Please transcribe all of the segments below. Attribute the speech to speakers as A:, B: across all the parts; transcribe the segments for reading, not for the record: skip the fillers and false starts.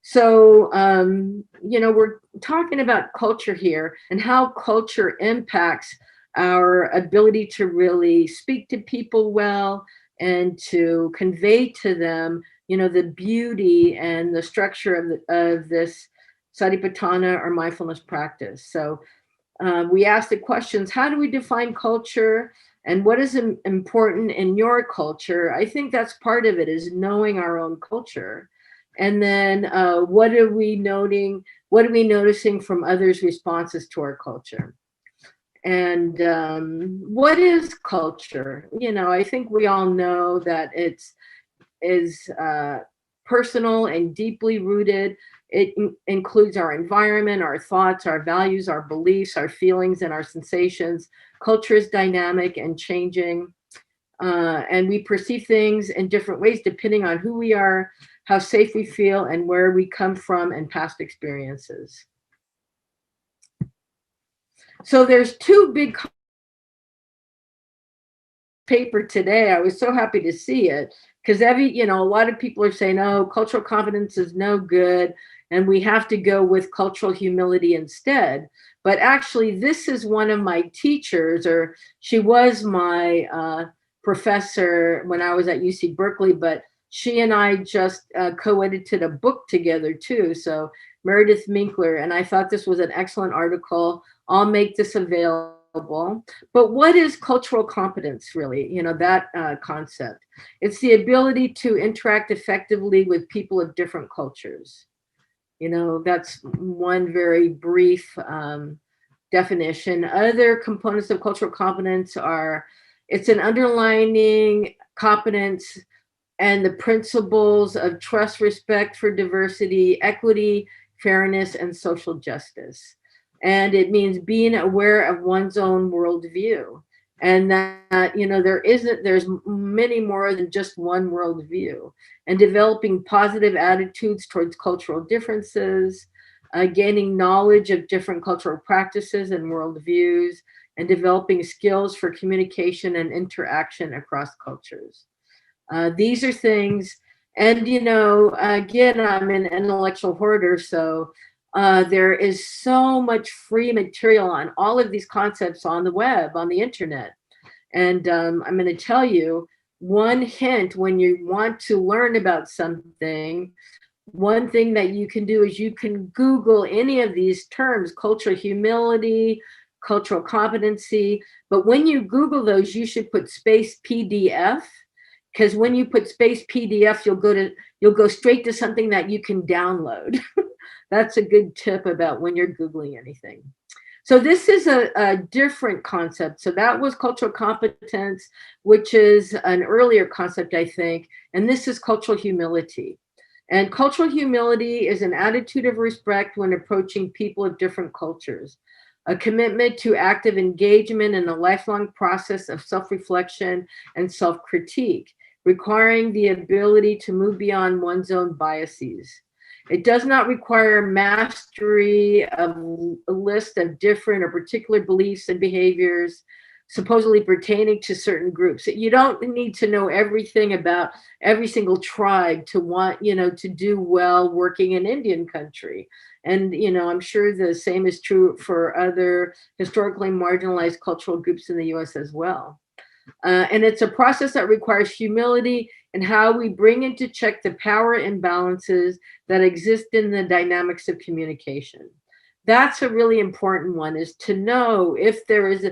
A: So, we're talking about culture here and how culture impacts our ability to really speak to people well and to convey to them, the beauty and the structure of this satipatthana or mindfulness practice. So, we asked the questions: how do we define culture? And what is important in your culture? I think that's part of it, is knowing our own culture. And then what are we noting? What are we noticing from others' responses to our culture? And what is culture? I think we all know that is personal and deeply rooted. It includes our environment, our thoughts, our values, our beliefs, our feelings, and our sensations. Culture is dynamic and changing, and we perceive things in different ways depending on who we are, how safe we feel, and where we come from and past experiences. So there's two big paper today. I was so happy to see it because a lot of people are saying, oh, cultural competence is no good and we have to go with cultural humility instead. But actually, this is one of my teachers, or she was my professor when I was at UC Berkeley, but she and I just co-edited a book together too. So Meredith Minkler, and I thought this was an excellent article. I'll make this available. But what is cultural competence really? That concept. It's the ability to interact effectively with people of different cultures. That's one very brief definition. Other components of cultural competence are: it's an underlining competence and the principles of trust, respect for diversity, equity, fairness, and social justice. And it means being aware of one's own worldview. And that, there's many more than just one worldview. And developing positive attitudes towards cultural differences, gaining knowledge of different cultural practices and worldviews, and developing skills for communication and interaction across cultures. These are things, and again, I'm an intellectual hoarder, so there is so much free material on all of these concepts on the web, on the internet. And I'm going to tell you one hint: when you want to learn about something, one thing that you can do is you can Google any of these terms: cultural humility, cultural competency. But when you Google those, you should put space PDF, because when you put space PDF, you'll go straight to something that you can download. That's a good tip about when you're Googling anything. So this is a different concept. So that was cultural competence, which is an earlier concept, I think. And this is cultural humility. And cultural humility is an attitude of respect when approaching people of different cultures, a commitment to active engagement in a lifelong process of self-reflection and self-critique, requiring the ability to move beyond one's own biases. It does not require mastery of a list of different or particular beliefs and behaviors supposedly pertaining to certain groups. You don't need to know everything about every single tribe to want, to do well working in Indian country. And, I'm sure the same is true for other historically marginalized cultural groups in the US as well. And it's a process that requires humility and how we bring into check the power imbalances that exist in the dynamics of communication. That's a really important one, is to know if there is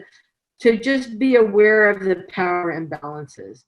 A: to just be aware of the power imbalances.